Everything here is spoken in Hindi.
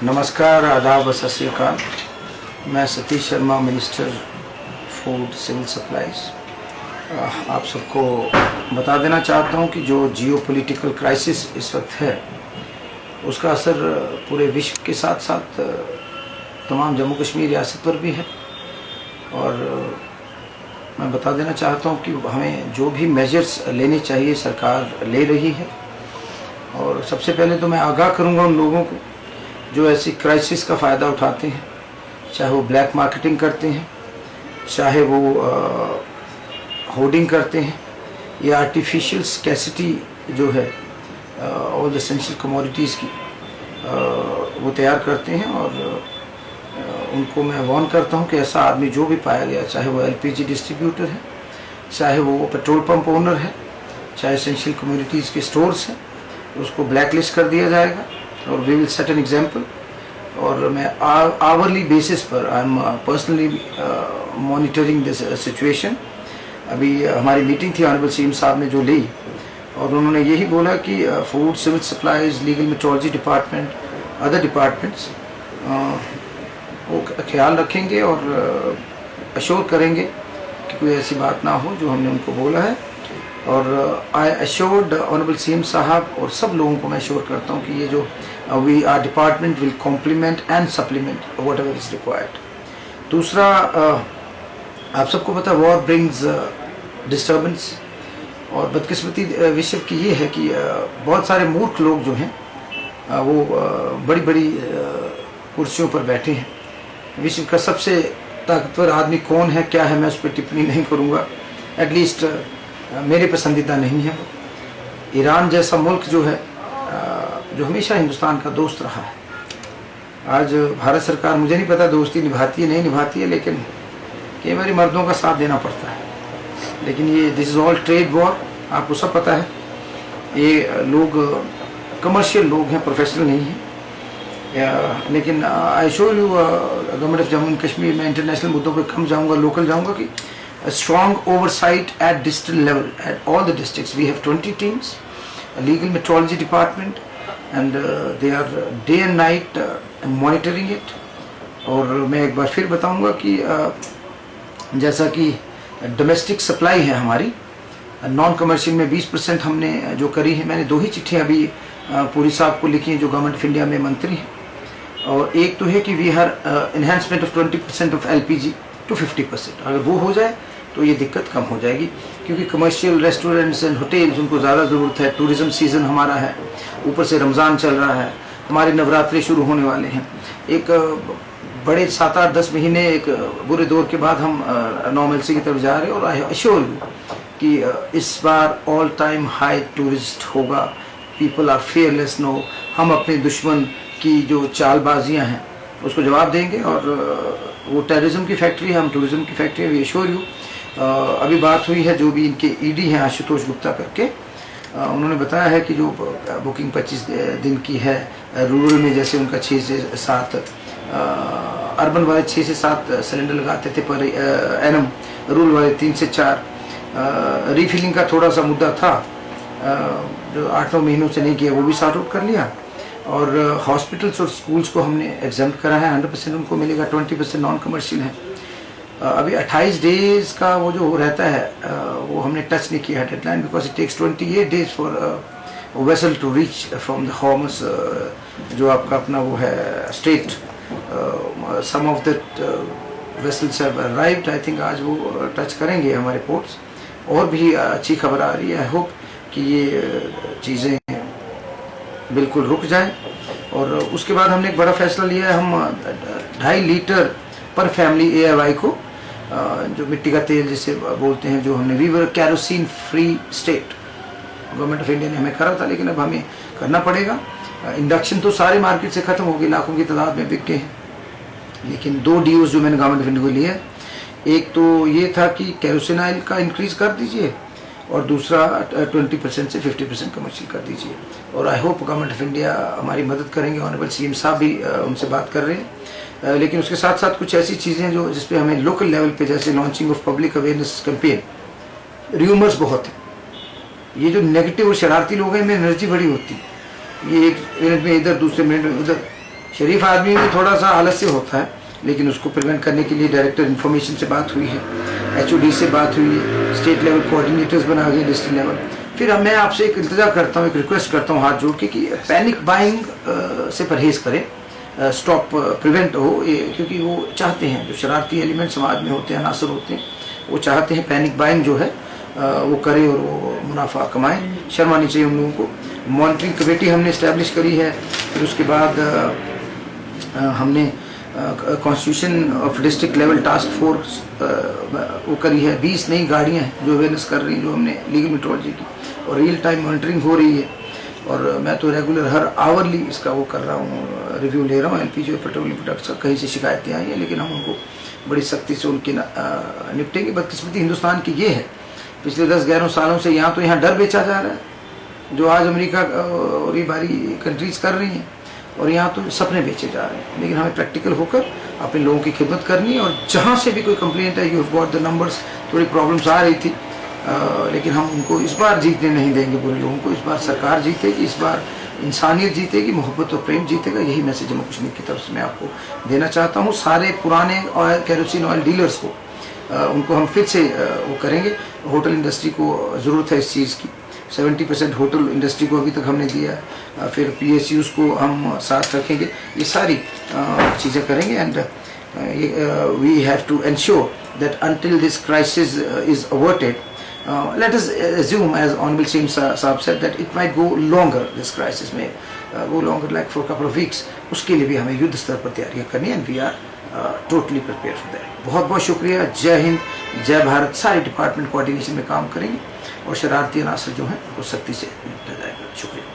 नमस्कार, आदाब, सत श्री अकाल। मैं Satish Sharma, minister food civil supplies. आप सबको बता देना चाहता हूं कि जो जियो पॉलिटिकल क्राइसिस इस वक्त है उसका असर पूरे विश्व के साथ साथ तमाम जम्मू कश्मीर रियासत पर भी है। और मैं बता देना चाहता हूं कि हमें जो भी मेजर्स लेने चाहिए सरकार ले रही है। और सबसे पहले तो मैं आगाह करूंगा उन लोगों को जो ऐसी क्राइसिस का फ़ायदा उठाते हैं, चाहे वो ब्लैक मार्केटिंग करते हैं, चाहे वो होर्डिंग करते हैं, या आर्टिफिशियल स्कैसिटी जो है ऑल एसेंशियल कमोडिटीज़ की वो तैयार करते हैं। और उनको मैं वार्न करता हूँ कि ऐसा आदमी जो भी पाया गया, चाहे वो एलपीजी डिस्ट्रीब्यूटर है, चाहे वो पेट्रोल पंप ओनर है, चाहे एसेंशियल कमोडिटीज़ के स्टोर्स हैं, उसको ब्लैक लिस्ट कर दिया जाएगा और we will set an example. और मैं आवरली बेसिस पर I am personally monitoring this situation. अभी हमारी मीटिंग थी ऑनरेबल सीएम साहब ने जो ली, और उन्होंने यही बोला कि food civil supplies, legal metrology department, other departments वो ख्याल रखेंगे और अश्योर करेंगे कि कोई ऐसी बात ना हो जो हमने उनको बोला है। और आई अश्योर्ड ऑनरेबल सीएम साहब और सब लोगों को मैं अश्योर करता हूँ कि ये जो we are department will complement and supplement whatever is required. दूसरा, आप सबको पता है वॉर ब्रिंग्स डिस्टर्बेंस, और बदकिस्मती विश्व की ये है कि बहुत सारे मूर्ख लोग जो हैं वो बड़ी बड़ी कुर्सियों पर बैठे हैं। विश्व का सबसे ताकतवर आदमी कौन है, क्या है, मैं उस पर टिप्पणी नहीं करूँगा, एटलीस्ट मेरे पसंदीदा नहीं है। ईरान जैसा मुल्क जो है, जो हमेशा हिंदुस्तान का दोस्त रहा है, आज भारत सरकार मुझे नहीं पता दोस्ती निभाती है नहीं निभाती है, लेकिन कई बार मर्दों का साथ देना पड़ता है। लेकिन ये this is all trade war, आपको सब पता है। ये लोग कमर्शियल लोग हैं, प्रोफेशनल नहीं हैं। लेकिन I show you government of Jammu and Kashmir में इंटरनेशनल मुद्दों पर कम जाऊँगा, लोकल जाऊँगा कि a strong oversight at district level, at all the districts. We have 20 teams, a legal metrology department, and they are day and night monitoring it. और मैं एक बार फिर बताऊंगा कि जैसा कि डोमेस्टिक सप्लाई है हमारी, नॉन कमर्शियल में 20% हमने जो करी है। मैंने 2 ही चिट्ठियाँ अभी पूरी साहब को लिखी हैं जो गवर्नमेंट ऑफ इंडिया में मंत्री हैं। और एक तो है कि we are enhancement of 20% of LPG to 50%। अगर वो हो जाए तो ये दिक्कत कम हो जाएगी, क्योंकि कमर्शियल रेस्टोरेंट्स एंड होटल्स उनको ज़्यादा ज़रूरत है। टूरिज़्म सीज़न हमारा है, ऊपर से रमज़ान चल रहा है, हमारे नवरात्रे शुरू होने वाले हैं। एक बड़े 7-8-10 महीने एक बुरे दौर के बाद हम नॉर्मलसी की तरफ जा रहे हैं। और आई अश्योर यू कि इस बार ऑल टाइम हाई टूरिस्ट होगा। People are fearless no. हम अपने दुश्मन की जो चालबाजियाँ हैं उसको जवाब देंगे। और वो टेररिज्म की फैक्ट्री है, हम टूरिज्म की फैक्ट्री है, वी अश्योर यू। अभी बात हुई है जो भी इनके ईडी हैं आशुतोष गुप्ता करके, उन्होंने बताया है कि जो बुकिंग 25 दिन की है रूरल में, जैसे उनका 6 से 7, अर्बन वाले 6 से 7 सिलेंडर लगाते थे पर एनम, रूरल वाले 3 से 4। रीफिलिंग का थोड़ा सा मुद्दा था जो 8-9 महीनों से नहीं किया, वो भी सॉर्ट आउट कर लिया। और हॉस्पिटल्स और स्कूल्स को हमने एग्जाम्प्ट करा है, 100% उनको मिलेगा, 20% नॉन कमर्शियल है। अभी 28 डेज का वो जो रहता है वो हमने टच नहीं किया है deadline, because it takes 28 days for vessel to reach from the Hormuz, जो आपका अपना वो है strait. Some of that vessels have arrived, I think आज वो टच करेंगे हमारे पोर्ट्स। और भी अच्छी खबर आ रही है, आई होप कि ये चीज़ें बिल्कुल रुक जाए। और उसके बाद हमने एक बड़ा फैसला लिया है, हम 2.5 लीटर पर फैमिली AIY को, जो मिट्टी का तेल जिसे बोलते हैं, जो हमने we were kerosene free state, government of India ने हमें करा था, लेकिन अब हमें करना पड़ेगा। इंडक्शन तो सारे मार्केट से ख़त्म हो गए, लाखों की तादाद में बिक गए हैं। लेकिन 2 DOs जो मैंने गवर्नमेंट ऑफ इंडिया को लिए, एक तो ये था कि कैरोसिन ऑयल का इंक्रीज़ कर दीजिए, और दूसरा 20% से 50% कमर्शियल कर दीजिए। और I hope government of India हमारी मदद करेंगे। ऑनरेबल सीएम साहब भी उनसे बात कर रहे हैं। लेकिन उसके साथ साथ कुछ ऐसी चीज़ें जो जिस पे हमें लोकल लेवल पे, जैसे launching of public awareness campaign. Rumours बहुत हैं, ये जो नेगेटिव और शरारती लोग हैं, इनमें एनर्जी बड़ी होती है। ये एक मिनट में इधर, दूसरे मिनट में उधर, शरीफ आदमी में थोड़ा सा आलस्य होता है, लेकिन उसको प्रिवेंट करने के लिए डायरेक्टर इन्फॉर्मेशन से बात हुई है, HOD से बात हुई है, स्टेट लेवल कोऑर्डिनेटर्स बना गए, डिस्ट्रिक्ट लेवल। फिर मैं आपसे एक इल्तिजा करता हूँ, एक रिक्वेस्ट करता हूँ हाथ जोड़ के कि पैनिक बाइंग से परहेज़ करें, स्टॉप प्रिवेंट हो, क्योंकि वो चाहते हैं, जो शरारती एलिमेंट समाज में होते हैं, अनासर होते हैं, वो चाहते हैं पैनिक बाइंग जो है वो करे और वो मुनाफा कमाएं। शर्म आनी चाहिए उन लोगों को। मॉनिटरिंग कमेटी हमने इस्टेब्लिश करी है, फिर उसके बाद हमने constitution of district level task force वो करी है। 20 नई गाड़ियाँ हैं जो अवेयरनेस कर रही हैं, जो हमने लीगल मेट्रोलॉजी की, और रियल टाइम मॉनिटरिंग हो रही है। और मैं तो रेगुलर हर आवरली इसका वो कर रहा हूँ, रिव्यू ले रहा हूँ LPG और पेट्रोलियम प्रोडक्ट्स का। कहीं से शिकायतें आई हैं, लेकिन हम उनको बड़ी सख्ती से उनके निपटेंगे। बदकिस्मती हिंदुस्तान की ये है, पिछले 10-11 सालों से यहाँ डर बेचा जा रहा है, जो आज अमेरिका और ये बारी कंट्रीज कर रही हैं, और यहाँ तो सपने बेचे जा रहे हैं। लेकिन हमें प्रैक्टिकल होकर अपने लोगों की खिदमत करनी है, और जहाँ से भी कोई कंप्लेंट है, you have got the numbers, थोड़ी प्रॉब्लम्स आ रही थी, लेकिन हम उनको इस बार जीतने नहीं देंगे बुरे लोगों को। इस बार सरकार जीतेगी, इस बार इंसानियत जीतेगी, मोहब्बत और प्रेम जीतेगा। यही मैसेज जम्मू कश्मीर की तरफ से मैं आपको देना चाहता हूँ। सारे पुराने ऑयल, केरोसिन ऑयल डीलर्स को उनको हम फिर से वो करेंगे। होटल इंडस्ट्री को ज़रूरत है इस चीज़ की, 70% होटल इंडस्ट्री को अभी तक हमने दिया है। फिर PSUs को हम साथ रखेंगे, ये सारी चीज़ें करेंगे। And we have to ensure that until this crisis is averted, let us assume, as Honorable Singh Saab said, that it might go longer, this crisis may go longer, like for a couple of weeks. उसके लिए भी हमें युद्ध स्तर पर तैयारियां करनी है, and we are totally prepared for that. बहुत बहुत शुक्रिया। जय हिंद, जय भारत। सारे डिपार्टमेंट कोऑर्डिनेशन में काम करेंगे और शरारती अनासर जो हैं वो सख्ती से निपटा जाएगा। शुक्रिया।